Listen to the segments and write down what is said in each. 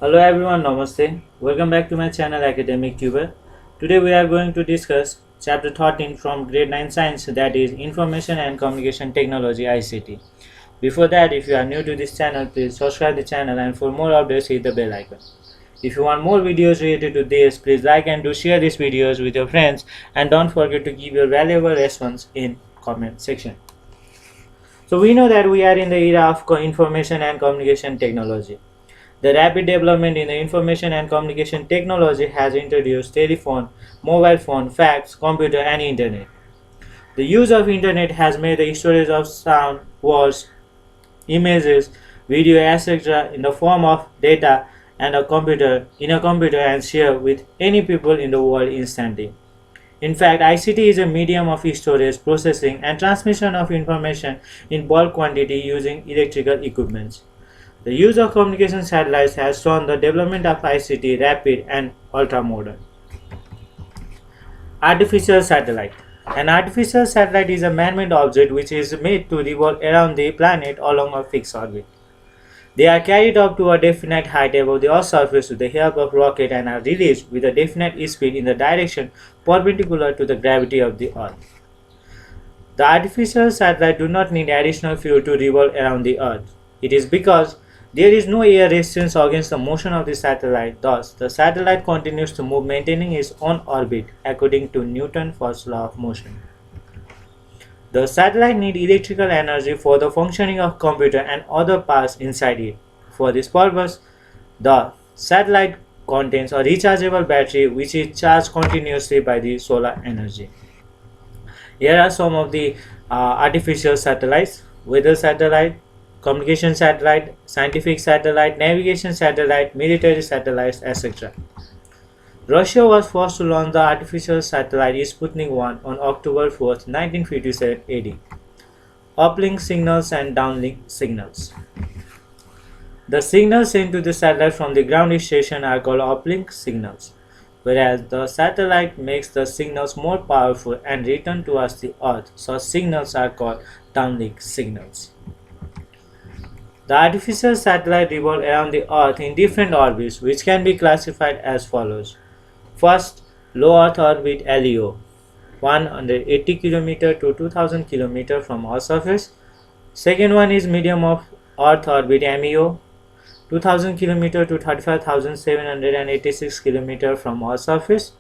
Hello everyone, Namaste. Welcome back to my channel AcademicTuber. Today we are going to discuss chapter 13 from grade 9 science, that is Information and Communication Technology ICT. Before that, if you are new to this channel, please subscribe the channel and for more updates hit the bell icon. If you want more videos related to this, please like and do share these videos with your friends and don't forget to give your valuable response in comment section. So we know that we are in the era of information and communication technology. The rapid development in the information and communication technology has introduced telephone, mobile phone, fax, computer and internet. The use of internet has made the storage of sound, words, images, video, etc. in the form of data and a computer and share with any people in the world instantly. In fact, ICT is a medium of storage, processing and transmission of information in bulk quantity using electrical equipment. The use of communication satellites has shown the development of ICT rapid and ultra-modern. Artificial satellite. An artificial satellite is a man-made object which is made to revolve around the planet along a fixed orbit. They are carried up to a definite height above the Earth's surface with the help of rocket and are released with a definite speed in the direction perpendicular to the gravity of the Earth. The artificial satellite do not need additional fuel to revolve around the Earth. It is because there is no air resistance against the motion of the satellite, thus the satellite continues to move maintaining its own orbit according to Newton's first law of motion. The satellite needs electrical energy for the functioning of computer and other parts inside it. For this purpose, the satellite contains a rechargeable battery which is charged continuously by the solar energy. Here are some of the artificial satellites: weather satellite, communication satellite, scientific satellite, navigation satellite, military satellites, etc. Russia was first to launch the artificial satellite Sputnik 1 on October 4, 1957 AD. Uplink signals and downlink signals. The signals sent to the satellite from the ground station are called uplink signals, whereas the satellite makes the signals more powerful and return towards the Earth. Such signals are called downlink signals. The artificial satellite revolve around the Earth in different orbits, which can be classified as follows. First, low Earth orbit LEO, 180 km to 2000 km from Earth's surface. Second one is medium of Earth orbit MEO, 2000 km to 35,786 km from Earth's surface.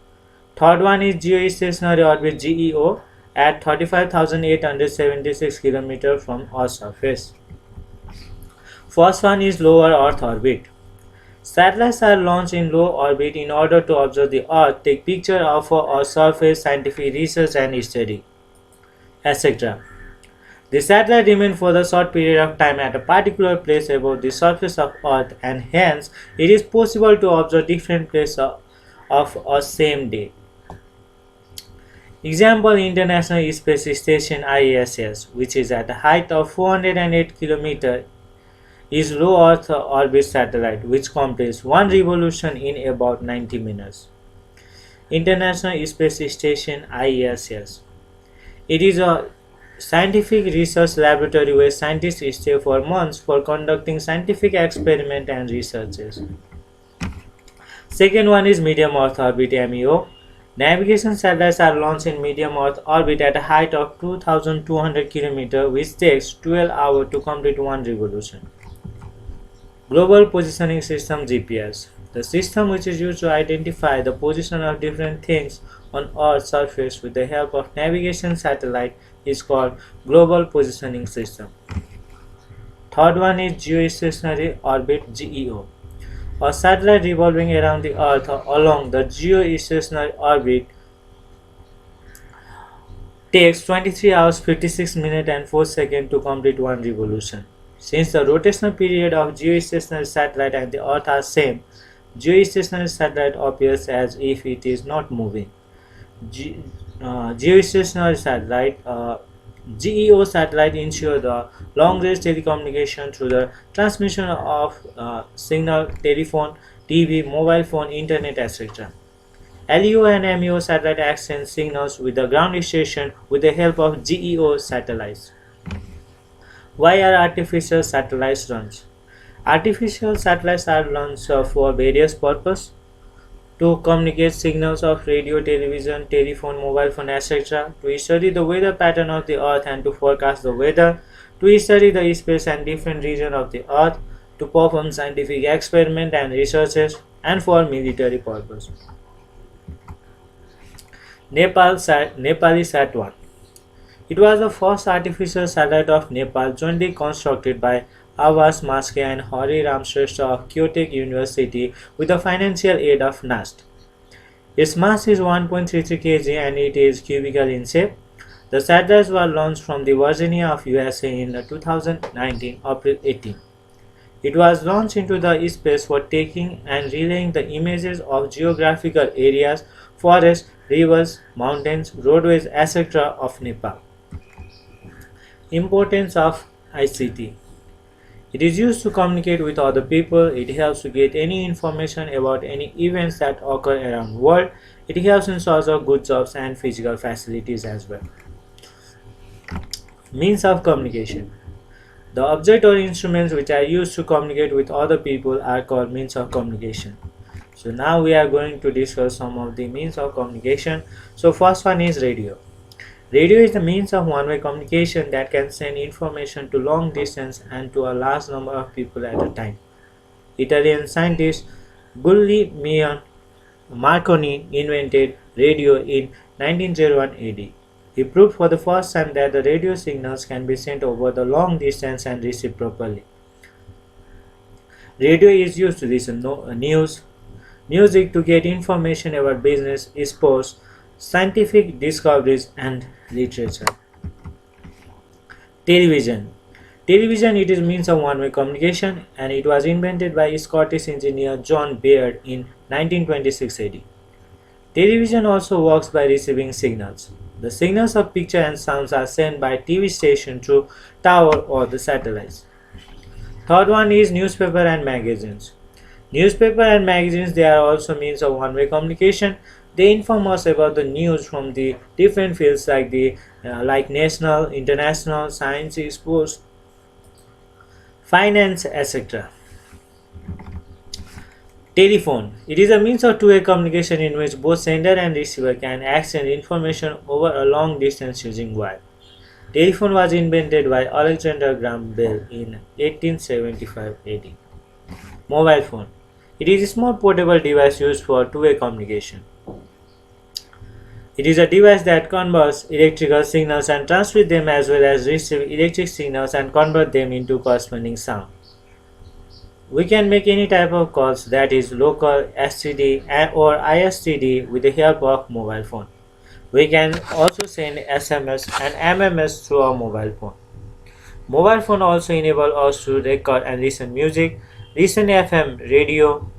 Third one is geostationary orbit GEO at 35,876 km from Earth's surface. First one is lower Earth orbit. Satellites are launched in low orbit in order to observe the Earth, take picture of Earth's surface, scientific research and study, etc. The satellite remains for the short period of time at a particular place above the surface of Earth, and hence it is possible to observe different places of a same day. Example: International Space Station ISS, which is at a height of 408 km, is low Earth orbit satellite which completes one revolution in about 90 minutes. International Space Station ISS. It is a scientific research laboratory where scientists stay for months for conducting scientific experiments and researches. Second one is medium Earth orbit MEO. Navigation satellites are launched in medium Earth orbit at a height of 2200 km, which takes 12 hours to complete one revolution. Global Positioning System GPS. The system which is used to identify the position of different things on Earth's surface with the help of navigation satellite is called Global Positioning System. Third one is geostationary orbit GEO. A satellite revolving around the Earth along the geostationary orbit takes 23 hours 56 minutes and 4 seconds to complete one revolution. Since the rotational period of geostationary satellite and the Earth are same, geostationary satellite appears as if it is not moving. Geostationary satellite GEO satellite ensure the long-range telecommunication through the transmission of signal, telephone, TV, mobile phone, internet, etc. LEO and MEO satellite exchange signals with the ground station with the help of GEO satellites. Why are artificial satellites launched? Artificial satellites are launched for various purposes to communicate signals of radio, television, telephone, mobile phone, etc., to study the weather pattern of the earth and to forecast the weather, to study the space and different regions of the earth, to perform scientific experiments and researches, and for military purposes. Nepali Sat 1. It was the first artificial satellite of Nepal jointly constructed by Avas Maske and Hari Ramshrestha of Kyoto University with the financial aid of NAST. Its mass is 1.33 kg and it is cubical in shape. The satellites were launched from the Virginia of USA in 2019, April 18. It was launched into the space for taking and relaying the images of geographical areas, forests, rivers, mountains, roadways, etc. of Nepal. Importance of ICT. It is used to communicate with other people. It helps to get any information about any events that occur around the world. It helps in source of good jobs and physical facilities as well. Means of communication. The object or instruments which are used to communicate with other people are called means of communication. So now we are going to discuss some of the means of communication. So first one is radio. Radio is the means of one-way communication that can send information to long distance and to a large number of people at a time. Italian scientist Guglielmo Marconi invented radio in 1901 AD. He proved for the first time that the radio signals can be sent over the long distance and received properly. Radio is used to listen to news, music, to get information about business, sports, scientific discoveries, and literature. Television. Television, it is means of one-way communication and it was invented by Scottish engineer John Baird in 1926 AD. Television also works by receiving signals. The signals of picture and sounds are sent by TV station through tower or the satellites. Third one is newspaper and magazines. Newspaper and magazines, they are also means of one-way communication. They inform us about the news from the different fields like national, international, science, sports, finance, etc. Telephone. It is a means of two-way communication in which both sender and receiver can exchange information over a long distance using wire. Telephone was invented by Alexander Graham Bell in 1875 AD. Mobile phone. It is a small portable device used for two-way communication. It is a device that converts electrical signals and transmits them as well as receive electric signals and convert them into corresponding sound. We can make any type of calls, that is local, STD or ISTD, with the help of mobile phone. We can also send SMS and MMS through our mobile phone. Mobile phone also enable us to record and listen music, listen FM radio,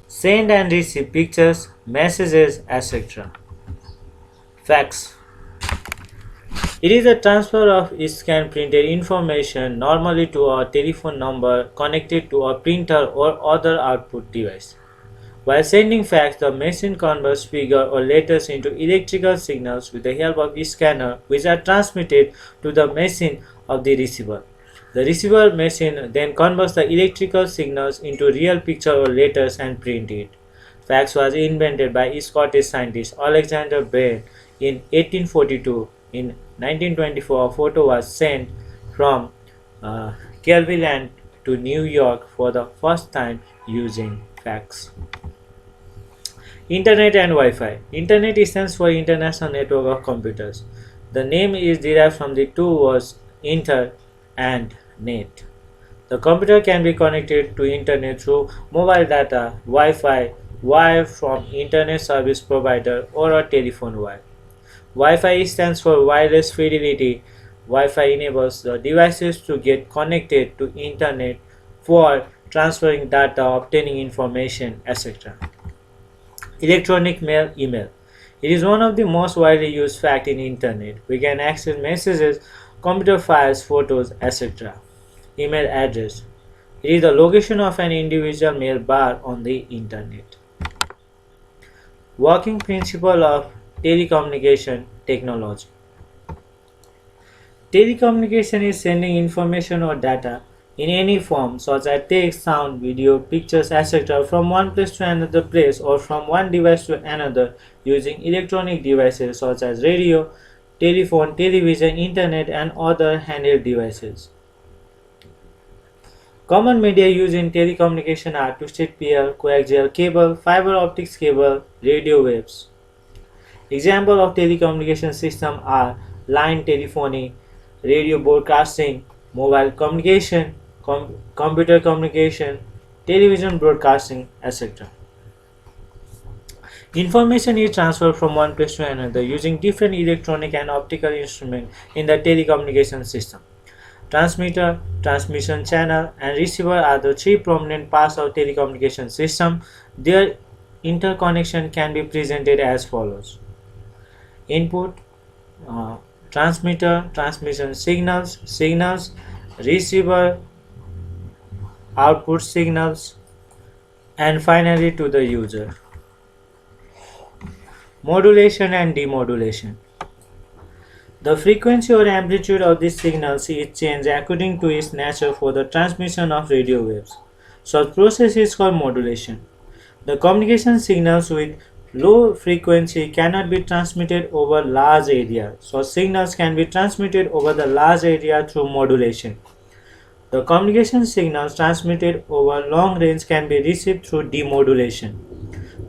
send and receive pictures, messages, etc. Fax. It is a transfer of scanned printed information normally to a telephone number connected to a printer or other output device. While sending fax, the machine converts figures or letters into electrical signals with the help of a scanner, which are transmitted to the machine of the receiver. The receiver machine then converts the electrical signals into real picture or letters and print it. Fax was invented by Scottish scientist Alexander Baird in 1842. In 1924, a photo was sent from Cleveland to New York for the first time using fax. Internet and Wi-Fi. Internet stands for International Network of Computers. The name is derived from the two words inter and net. The computer can be connected to internet through mobile data, Wi-Fi, wire from internet service provider, or a telephone wire. Wi-Fi stands for wireless fidelity. Wi-Fi enables the devices to get connected to internet for transferring data, obtaining information, etc. Electronic mail, email. It is one of the most widely used fact in internet. We can access messages, computer files, photos, etc. Email address. It is the location of an individual mail bar on the internet. Working principle of telecommunication technology. Telecommunication is sending information or data in any form such as text, sound, video, pictures, etc. from one place to another place or from one device to another using electronic devices such as radio, telephone, television, internet and other handheld devices. Common media used in telecommunication are twisted pair, coaxial cable, fiber optics cable, radio waves. Examples of telecommunication system are line telephony, radio broadcasting, mobile communication, computer communication, television broadcasting, etc. Information is transferred from one place to another using different electronic and optical instruments in the telecommunication system. Transmitter, transmission channel, and receiver are the three prominent parts of telecommunication system. Their interconnection can be presented as follows: input, uh, transmitter, transmission signals, receiver, output signals, and finally to the user. Modulation and demodulation. The frequency or amplitude of these signals is changed according to its nature for the transmission of radio waves. Such process is called modulation. The communication signals with low frequency cannot be transmitted over large area. So signals can be transmitted over the large area through modulation. The communication signals transmitted over long range can be received through demodulation.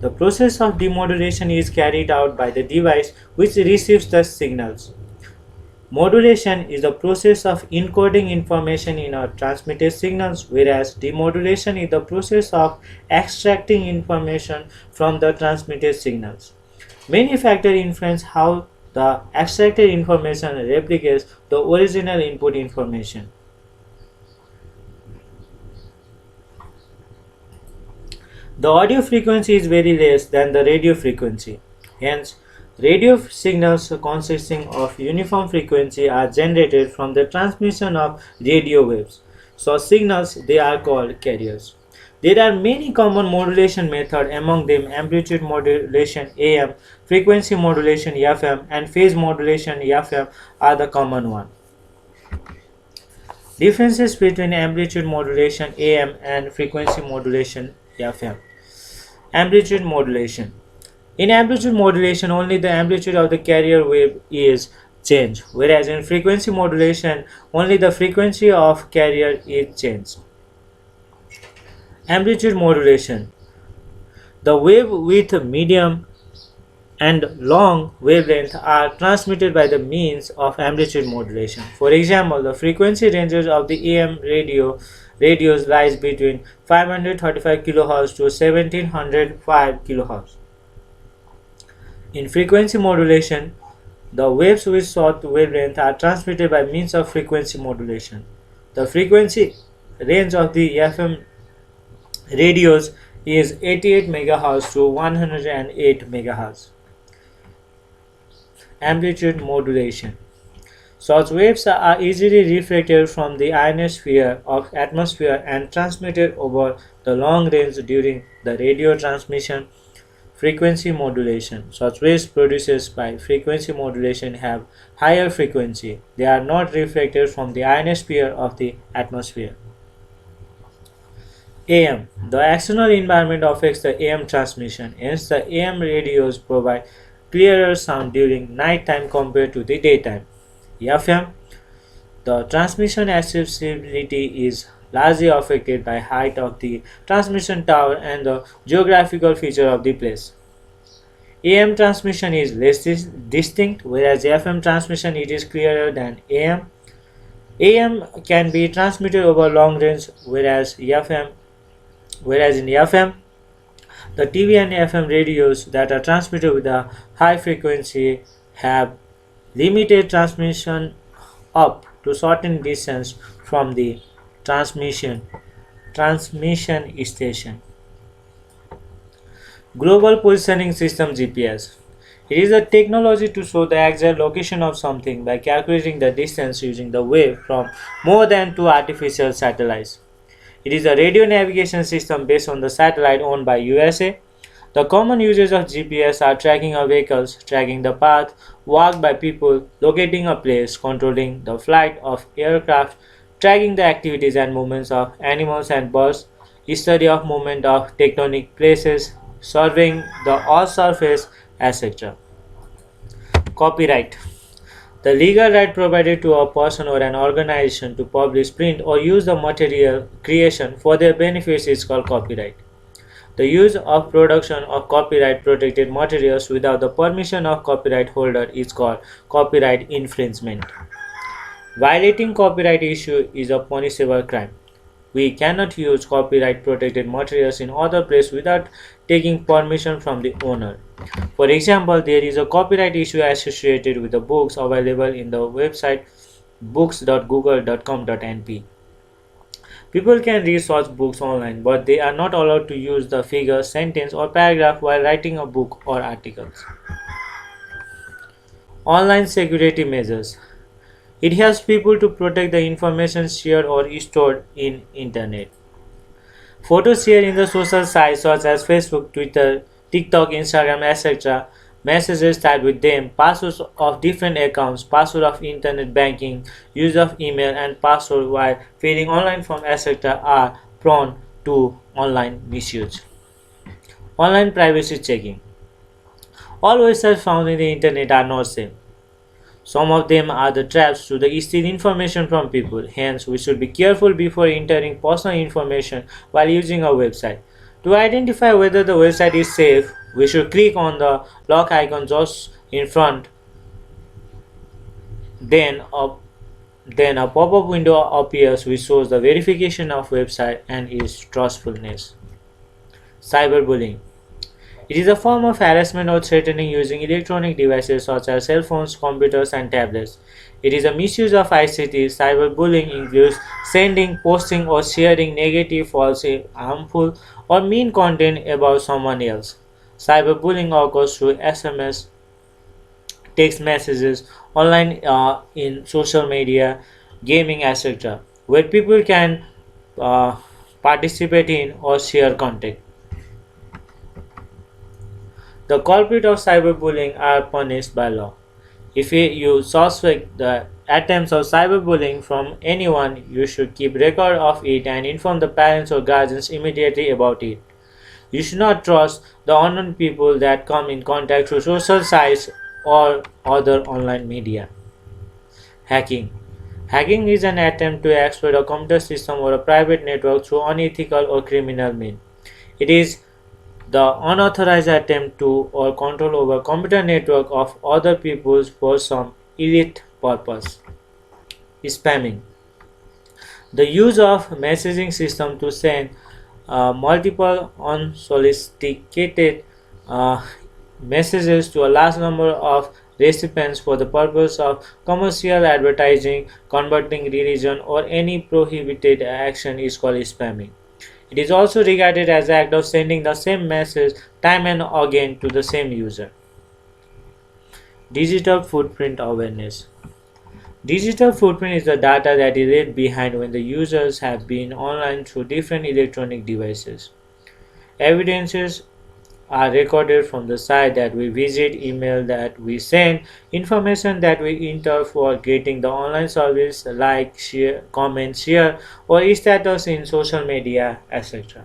The process of demodulation is carried out by the device which receives the signals. Modulation is the process of encoding information in our transmitted signals, whereas demodulation is the process of extracting information from the transmitted signals. Many factors influence how the extracted information replicates the original input information. The audio frequency is very less than the radio frequency. Hence, radio signals consisting of uniform frequency are generated from the transmission of radio waves. So signals, they are called carriers. There are many common modulation methods, among them amplitude modulation AM, frequency modulation FM, and phase modulation FM are the common one. Differences between amplitude modulation AM and frequency modulation FM. Amplitude modulation. In amplitude modulation, only the amplitude of the carrier wave is changed, whereas in frequency modulation, only the frequency of carrier is changed. Amplitude modulation. The wave with medium and long wavelength are transmitted by the means of amplitude modulation. For example, the frequency ranges of the AM radios lies between 535 kHz to 1705 kHz. In frequency modulation, the waves with short wavelength are transmitted by means of frequency modulation. The frequency range of the FM radios is 88 MHz to 108 MHz. Amplitude modulation. Such waves are easily reflected from the ionosphere of atmosphere and transmitted over the long range during the radio transmission. Frequency modulation. Such waves produced by frequency modulation have higher frequency. They are not reflected from the ionosphere of the atmosphere. AM. The external environment affects the AM transmission. Hence, the AM radios provide clearer sound during night time compared to the daytime. FM. The transmission accessibility is largely affected by height of the transmission tower and the geographical feature of the place. AM transmission is less distinct, whereas FM transmission it is clearer than AM. AM can be transmitted over long range, whereas in FM, the TV and FM radios that are transmitted with a high frequency have limited transmission up to certain distance from the transmission station. Global Positioning System GPS. It is a technology to show the exact location of something by calculating the distance using the wave from more than two artificial satellites. It is a radio navigation system based on the satellite owned by USA. The common uses of GPS are tracking of vehicles, tracking the path walked by people, locating a place, controlling the flight of aircraft, tracking the activities and movements of animals and birds, study of movement of tectonic places, surveying the earth's surface, etc. Copyright. The legal right provided to a person or an organization to publish, print, or use the material creation for their benefits is called copyright. The use of production of copyright protected materials without the permission of copyright holder is called copyright infringement. Violating copyright issue is a punishable crime. We cannot use copyright protected materials in other place without taking permission from the owner. For example, there is a copyright issue associated with the books available in the website books.google.com.np. People can read such books online, but they are not allowed to use the figure, sentence, or paragraph while writing a book or articles. Online security measures. It helps people to protect the information shared or stored in internet. Photos shared in the social sites such as Facebook, Twitter, TikTok, Instagram, etc. Messages tied with them, passwords of different accounts, password of internet banking, use of email and password while filling online form, etc. are prone to online misuse. Online privacy checking. All websites found in the internet are not same. Some of them are the traps to steal information from people. Hence, we should be careful before entering personal information while using a website. To identify whether the website is safe, we should click on the lock icon just in front. Then a pop-up window appears which shows the verification of website and its trustfulness. Cyberbullying. It is a form of harassment or threatening using electronic devices such as cell phones, computers, and tablets. It is a misuse of ICT. Cyberbullying includes sending, posting, or sharing negative, false, harmful, or mean content about someone else. Cyberbullying occurs through SMS, text messages, online in social media, gaming, etc., where people can uh, participate in or share content. The culprits of cyberbullying are punished by law. If you suspect the attempts of cyberbullying from anyone, you should keep record of it and inform the parents or guardians immediately about it. You should not trust the unknown people that come in contact through social sites or other online media. Hacking. Hacking is an attempt to exploit a computer system or a private network through unethical or criminal means. It is the unauthorized attempt to or control over computer network of other peoples for some illicit purpose. Spamming. The use of messaging system to send multiple unsolicited uh, messages to a large number of recipients for the purpose of commercial advertising, converting religion, or any prohibited action is called spamming. It is also regarded as the act of sending the same message time and again to the same user. Digital footprint awareness. Digital footprint is the data that is left behind when the users have been online through different electronic devices. Evidences are recorded from the site that we visit, email that we send, information that we enter for getting the online service, like, share, comment, share, or status in social media, etc.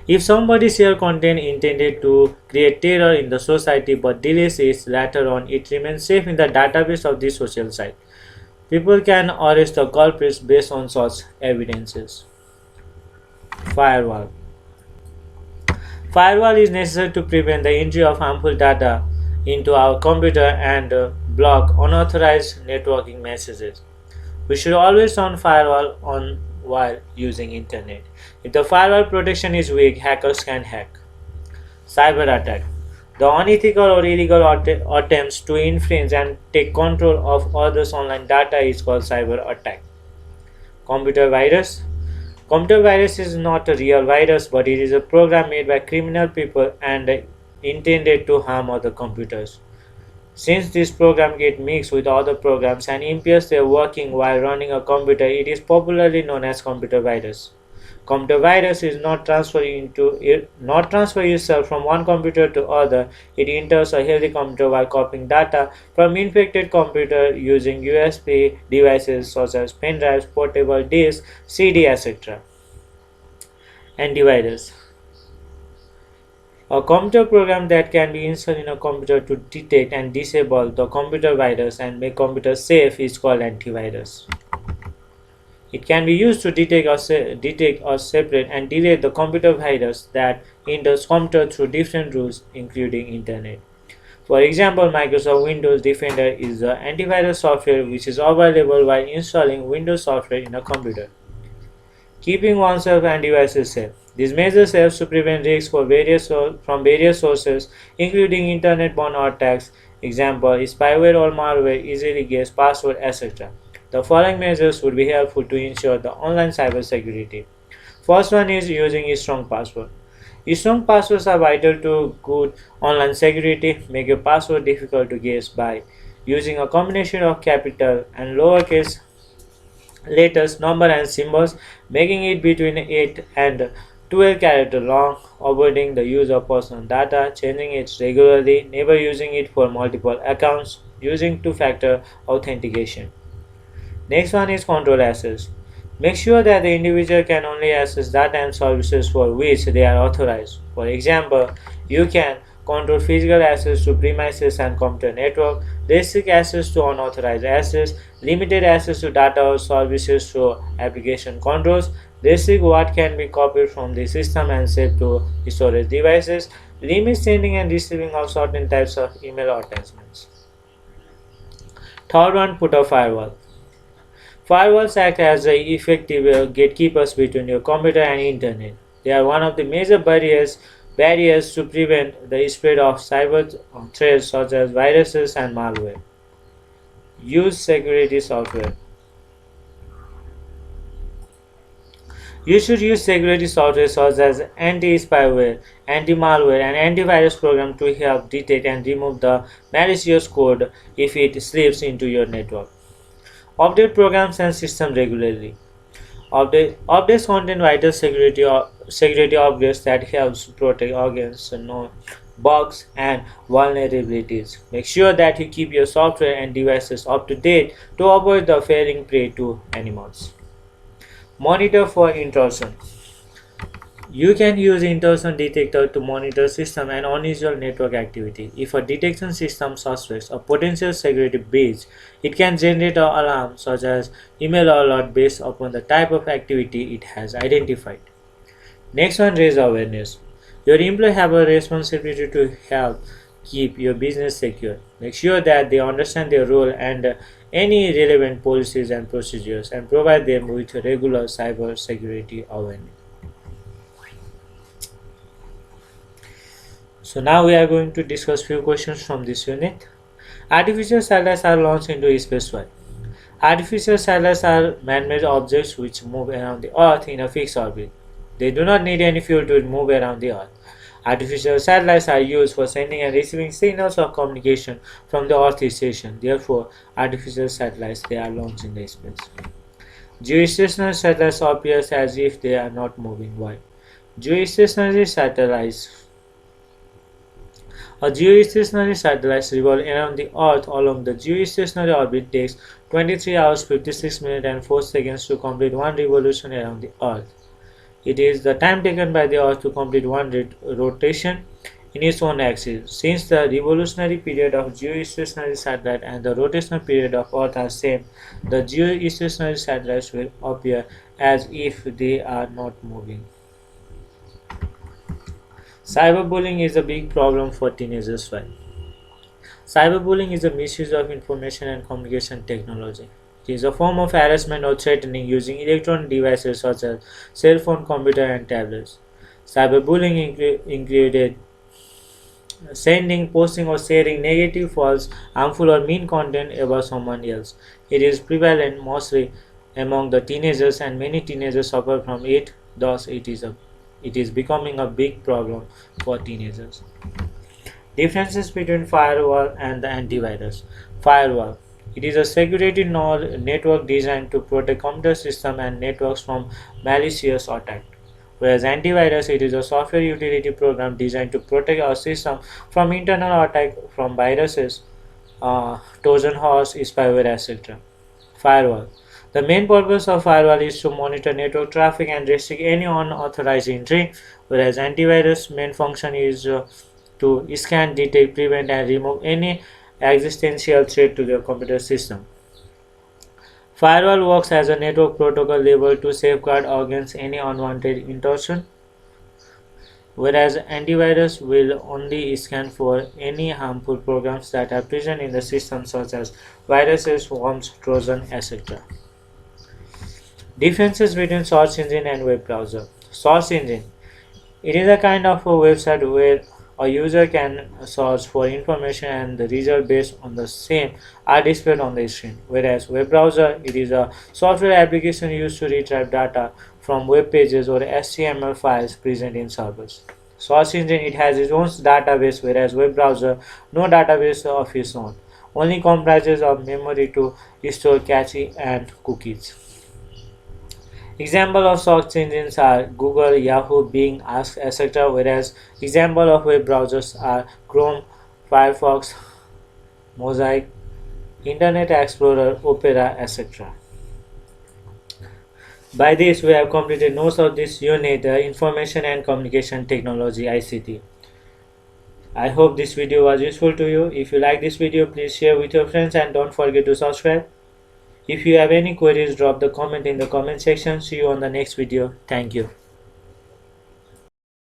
If somebody shares content intended to create terror in the society but deletes it later on, it remains safe in the database of the social site. People can arrest the culprits based on such evidences. Firewall. Firewall is necessary to prevent the entry of harmful data into our computer and block unauthorized networking messages. We should always turn firewall on while using internet. If the firewall protection is weak, hackers can hack. Cyber attack. The unethical or illegal attempts to infringe and take control of others' online data is called cyber attack. Computer virus. Computer virus is not a real virus, but it is a program made by criminal people and intended to harm other computers. Since this program gets mixed with other programs and impairs their working while running a computer, it is popularly known as computer virus. Computer virus is not transfer itself from one computer to other. It enters a healthy computer while copying data from infected computer using USB devices such as pen drives, portable disks, CD, etc. Antivirus. A computer program that can be installed in a computer to detect and disable the computer virus and make computer safe is called antivirus. It can be used to detect or separate and delete the computer virus that enters computer through different routes, including internet. For example, Microsoft Windows Defender is the antivirus software which is available while installing Windows software in a computer. Keeping oneself and devices safe. These measures help to prevent risks from various sources, including internet-borne attacks. Example is spyware or malware, easily guessed password, etc. The following measures would be helpful to ensure the online cybersecurity. First one is using a strong password. Strong passwords are vital to good online security. Make your password difficult to guess by using a combination of capital and lowercase letters, number and symbols, making it between 8 and 12 characters long, avoiding the use of personal data, changing it regularly, never using it for multiple accounts, using two-factor authentication. Next one is control access. Make sure that the individual can only access data and services for which they are authorized. For example, you can control physical access to premises and computer network, restrict access to unauthorized access, limited access to data or services through application controls, restrict what can be copied from the system and saved to storage devices, limit sending and receiving of certain types of email attachments. Third one, put a firewall. Firewalls act as the effective gatekeepers between your computer and internet. They are one of the major barriers to prevent the spread of cyber threats such as viruses and malware. Use security software. You should use security software such as anti-spyware, anti-malware, and antivirus program to help detect and remove the malicious code if it slips into your network. Update programs and systems regularly. Updates contain vital security updates that helps protect against known bugs and vulnerabilities. Make sure that you keep your software and devices up to date to avoid the falling prey to animals. Monitor for intrusion. You can use intrusion detector to monitor system and unusual network activity. If a detection system suspects a potential security breach, it can generate an alarm such as email alert based upon the type of activity it has identified. Next one, raise awareness. Your employees have a responsibility to help keep your business secure. Make sure that they understand their role and any relevant policies and procedures and provide them with regular cyber security awareness. So now we are going to discuss few questions from this unit. Artificial satellites are launched into spaceflight. Artificial satellites are man-made objects which move around the Earth in a fixed orbit. They do not need any fuel to move around the Earth. Artificial satellites are used for sending and receiving signals of communication from the Earth station. Therefore, artificial satellites they are launched in the space. Geostationary satellites appear as if they are not moving. Why? Geostationary satellites A geostationary satellite revolves around the Earth along the geostationary orbit takes 23 hours 56 minutes and 4 seconds to complete one revolution around the Earth. It is the time taken by the Earth to complete one rotation in its own axis. Since the revolutionary period of geostationary satellite and the rotational period of Earth are same, the geostationary satellites will appear as if they are not moving. Cyberbullying is a big problem for teenagers. Why? Cyberbullying is a misuse of information and communication technology. It is a form of harassment or threatening using electronic devices such as cell phone, computer, and tablets. Cyberbullying included sending, posting, or sharing negative, false, harmful, or mean content about someone else. It is prevalent mostly among the teenagers, and many teenagers suffer from it. Thus, it is becoming a big problem for teenagers. Differences between firewall and the antivirus. Firewall. It is a security network designed to protect computer system and networks from malicious attack. Whereas antivirus, it is a software utility program designed to protect our system from internal attack from viruses, Trojan horse, spyware, etc. Firewall. The main purpose of firewall is to monitor network traffic and restrict any unauthorized entry, whereas antivirus main function is to scan, detect, prevent, and remove any existential threat to the computer system. Firewall works as a network protocol level to safeguard against any unwanted intrusion, whereas antivirus will only scan for any harmful programs that are present in the system such as viruses, worms, trojan, etc. Differences between search engine and web browser. Search engine. It is a kind of a website where a user can search for information and the results based on the same are displayed on the screen. Whereas web browser, it is a software application used to retrieve data from web pages or HTML files present in servers. Search engine, it has its own database, whereas web browser no database of its own, only comprises of memory to store cache and cookies. Example of search engines are Google, Yahoo, Bing, Ask, etc. Whereas example of web browsers are Chrome, Firefox, Mosaic, Internet Explorer, Opera, etc. By this, we have completed most of this unit, Information and Communication Technology (ICT). I hope this video was useful to you. If you like this video, please share with your friends and don't forget to subscribe. If you have any queries, drop the comment in the comment section. See you on the next video. Thank you.